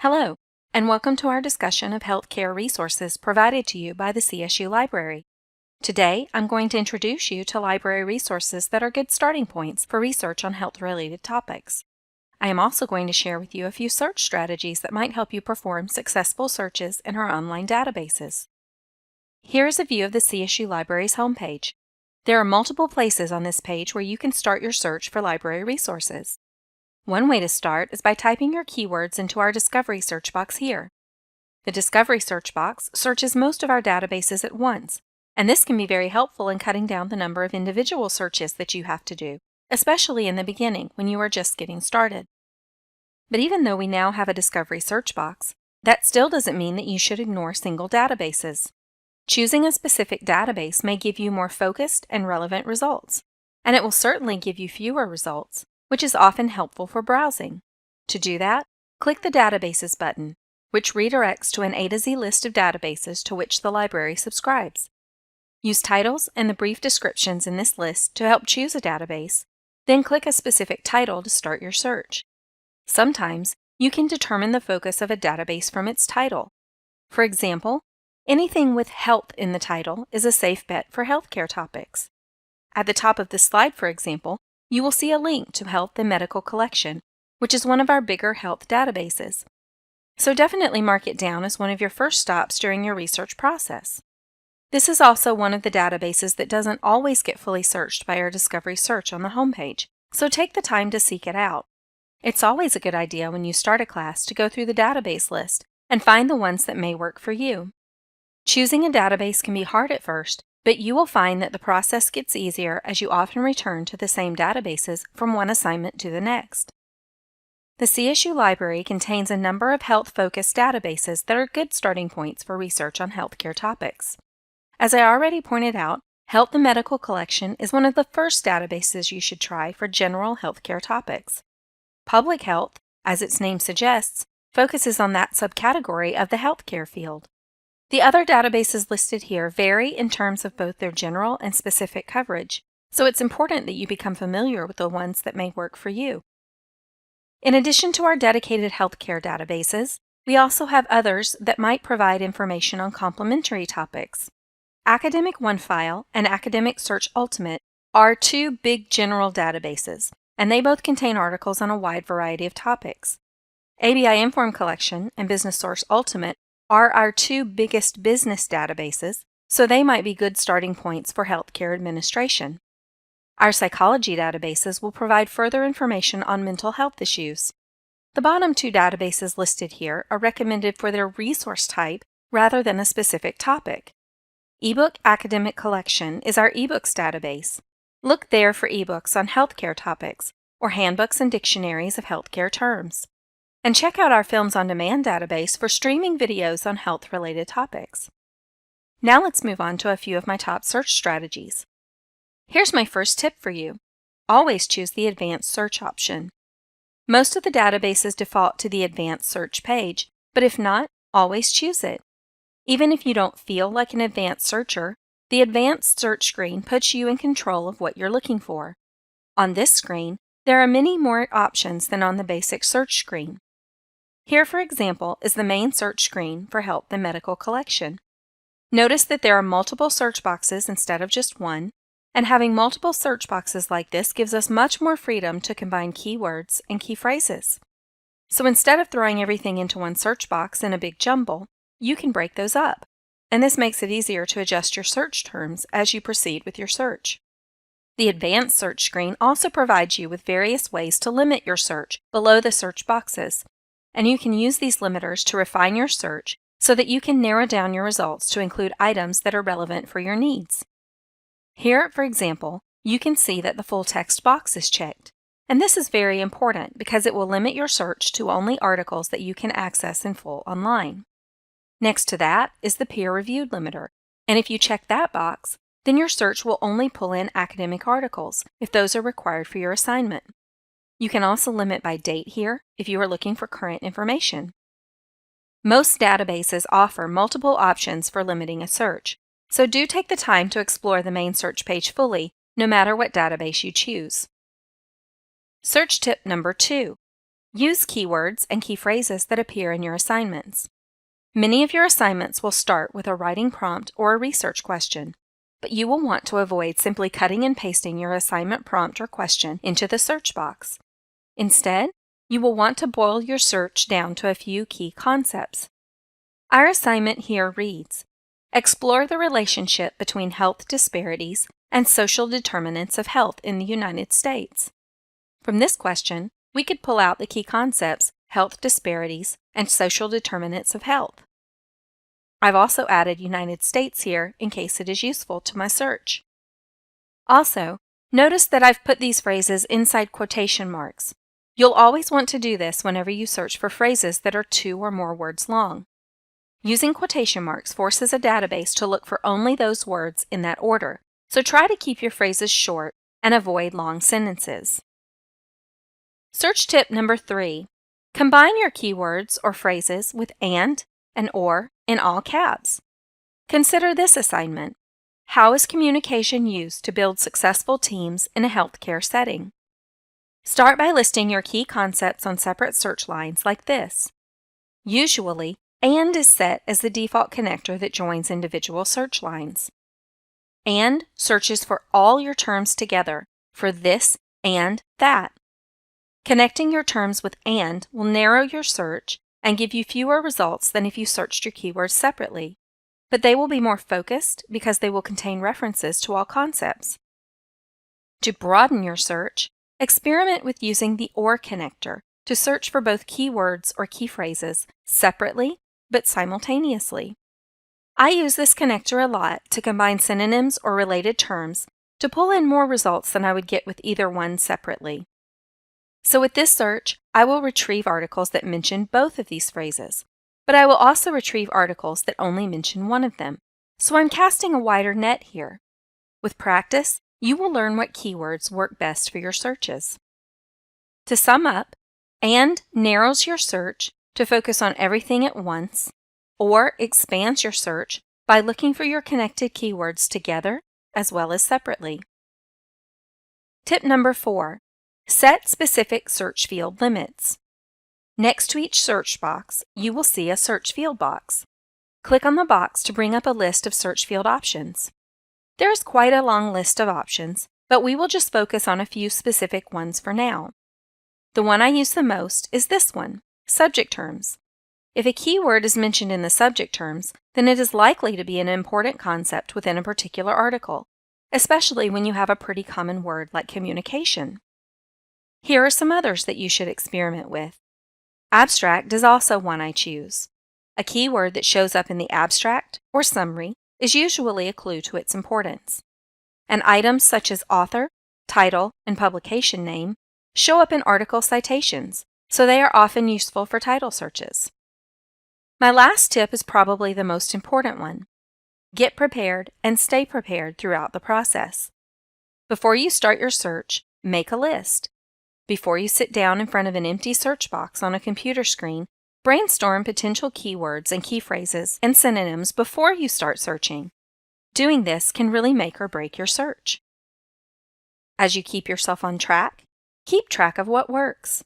Hello, and welcome to our discussion of healthcare resources provided to you by the CSU Library. Today, I'm going to introduce you to library resources that are good starting points for research on health-related topics. I am also going to share with you a few search strategies that might help you perform successful searches in our online databases. Here is a view of the CSU Library's homepage. There are multiple places on this page where you can start your search for library resources. One way to start is by typing your keywords into our Discovery search box here. The Discovery search box searches most of our databases at once, and this can be very helpful in cutting down the number of individual searches that you have to do, especially in the beginning when you are just getting started. But even though we now have a Discovery search box, that still doesn't mean that you should ignore single databases. Choosing a specific database may give you more focused and relevant results, and it will certainly give you fewer results, which is often helpful for browsing. To do that, click the Databases button, which redirects to an A to Z list of databases to which the library subscribes. Use titles and the brief descriptions in this list to help choose a database, then click a specific title to start your search. Sometimes, you can determine the focus of a database from its title. For example, anything with health in the title is a safe bet for healthcare topics. At the top of this slide, for example, you will see a link to Health and Medical Collection, which is one of our bigger health databases. So definitely mark it down as one of your first stops during your research process. This is also one of the databases that doesn't always get fully searched by our Discovery search on the homepage, so take the time to seek it out. It's always a good idea when you start a class to go through the database list and find the ones that may work for you. Choosing a database can be hard at first, but you will find that the process gets easier as you often return to the same databases from one assignment to the next. The CSU Library contains a number of health-focused databases that are good starting points for research on healthcare topics. As I already pointed out, Health and Medical Collection is one of the first databases you should try for general healthcare topics. Public health, as its name suggests, focuses on that subcategory of the healthcare field. The other databases listed here vary in terms of both their general and specific coverage, so it's important that you become familiar with the ones that may work for you. In addition to our dedicated healthcare databases, we also have others that might provide information on complementary topics. Academic OneFile and Academic Search Ultimate are two big general databases, and they both contain articles on a wide variety of topics. ABI Inform Collection and Business Source Ultimate are our two biggest business databases, so they might be good starting points for healthcare administration. Our psychology databases will provide further information on mental health issues. The bottom two databases listed here are recommended for their resource type rather than a specific topic. eBook Academic Collection is our ebooks database. Look there for ebooks on healthcare topics or handbooks and dictionaries of healthcare terms. And check out our Films on Demand database for streaming videos on health-related topics. Now let's move on to a few of my top search strategies. Here's my first tip for you. Always choose the Advanced Search option. Most of the databases default to the Advanced Search page, but if not, always choose it. Even if you don't feel like an advanced searcher, the Advanced Search screen puts you in control of what you're looking for. On this screen, there are many more options than on the basic search screen. Here, for example, is the main search screen for Health and Medical Collection. Notice that there are multiple search boxes instead of just one, and having multiple search boxes like this gives us much more freedom to combine keywords and key phrases. So instead of throwing everything into one search box in a big jumble, you can break those up, and this makes it easier to adjust your search terms as you proceed with your search. The Advanced Search screen also provides you with various ways to limit your search below the search boxes, and you can use these limiters to refine your search so that you can narrow down your results to include items that are relevant for your needs. Here, for example, you can see that the full text box is checked, and this is very important because it will limit your search to only articles that you can access in full online. Next to that is the peer-reviewed limiter, and if you check that box, then your search will only pull in academic articles if those are required for your assignment. You can also limit by date here if you are looking for current information. Most databases offer multiple options for limiting a search, so do take the time to explore the main search page fully, no matter what database you choose. Search tip number 2. Use keywords and key phrases that appear in your assignments. Many of your assignments will start with a writing prompt or a research question, but you will want to avoid simply cutting and pasting your assignment prompt or question into the search box. Instead, you will want to boil your search down to a few key concepts. Our assignment here reads, explore the relationship between health disparities and social determinants of health in the United States. From this question, we could pull out the key concepts, health disparities, and social determinants of health. I've also added United States here in case it is useful to my search. Also, notice that I've put these phrases inside quotation marks. You'll always want to do this whenever you search for phrases that are 2 or more words long. Using quotation marks forces a database to look for only those words in that order, so try to keep your phrases short and avoid long sentences. Search tip number 3. Combine your keywords or phrases with and or in all caps. Consider this assignment. How is communication used to build successful teams in a healthcare setting? Start by listing your key concepts on separate search lines like this. Usually, and is set as the default connector that joins individual search lines. And searches for all your terms together, for this and that. Connecting your terms with and will narrow your search and give you fewer results than if you searched your keywords separately, but they will be more focused because they will contain references to all concepts. To broaden your search, experiment with using the or connector to search for both keywords or key phrases separately but simultaneously. I use this connector a lot to combine synonyms or related terms to pull in more results than I would get with either one separately. So with this search, I will retrieve articles that mention both of these phrases, but I will also retrieve articles that only mention one of them, so I'm casting a wider net here. With practice, you will learn what keywords work best for your searches. To sum up, and narrows your search to focus on everything at once, or expands your search by looking for your connected keywords together as well as separately. Tip number 4. Set specific search field limits. Next to each search box, you will see a search field box. Click on the box to bring up a list of search field options. There is quite a long list of options, but we will just focus on a few specific ones for now. The one I use the most is this one, subject terms. If a keyword is mentioned in the subject terms, then it is likely to be an important concept within a particular article, especially when you have a pretty common word like communication. Here are some others that you should experiment with. Abstract is also one I choose. A keyword that shows up in the abstract or summary is usually a clue to its importance. And items such as author, title, and publication name show up in article citations, so they are often useful for title searches. My last tip is probably the most important one. Get prepared and stay prepared throughout the process. Before you start your search, make a list. Before you sit down in front of an empty search box on a computer screen, brainstorm potential keywords and key phrases and synonyms before you start searching. Doing this can really make or break your search. As you keep yourself on track, keep track of what works.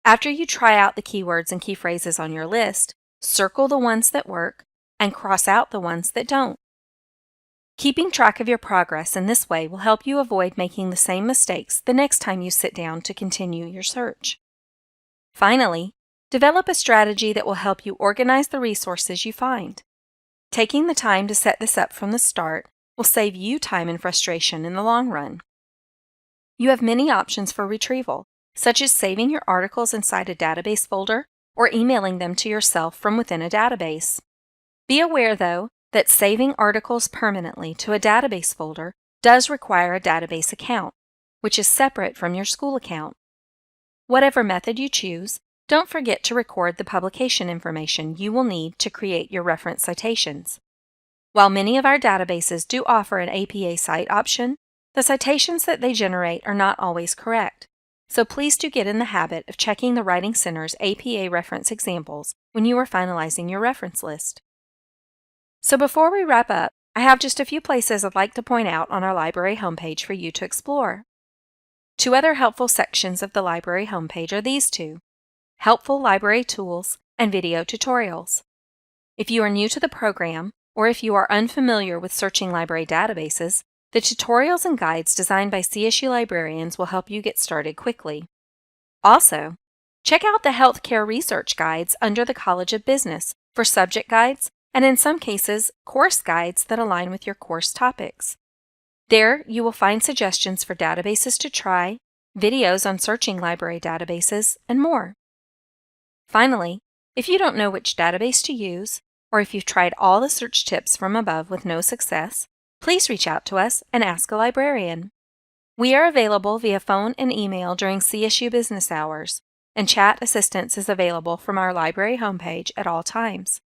After you try out the keywords and key phrases on your list, circle the ones that work and cross out the ones that don't. Keeping track of your progress in this way will help you avoid making the same mistakes the next time you sit down to continue your search. Finally, develop a strategy that will help you organize the resources you find. Taking the time to set this up from the start will save you time and frustration in the long run. You have many options for retrieval, such as saving your articles inside a database folder or emailing them to yourself from within a database. Be aware, though, that saving articles permanently to a database folder does require a database account, which is separate from your school account. Whatever method you choose, don't forget to record the publication information you will need to create your reference citations. While many of our databases do offer an APA cite option, the citations that they generate are not always correct, so please do get in the habit of checking the Writing Center's APA reference examples when you are finalizing your reference list. So before we wrap up, I have just a few places I'd like to point out on our library homepage for you to explore. 2 other helpful sections of the library homepage are these 2. helpful library tools, and video tutorials. If you are new to the program, or if you are unfamiliar with searching library databases, the tutorials and guides designed by CSU librarians will help you get started quickly. Also, check out the healthcare research guides under the College of Business for subject guides and, in some cases, course guides that align with your course topics. There, you will find suggestions for databases to try, videos on searching library databases, and more. Finally, if you don't know which database to use, or if you've tried all the search tips from above with no success, please reach out to us and ask a librarian. We are available via phone and email during CSU business hours, and chat assistance is available from our library homepage at all times.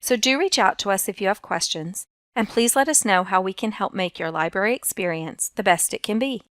So do reach out to us if you have questions, and please let us know how we can help make your library experience the best it can be.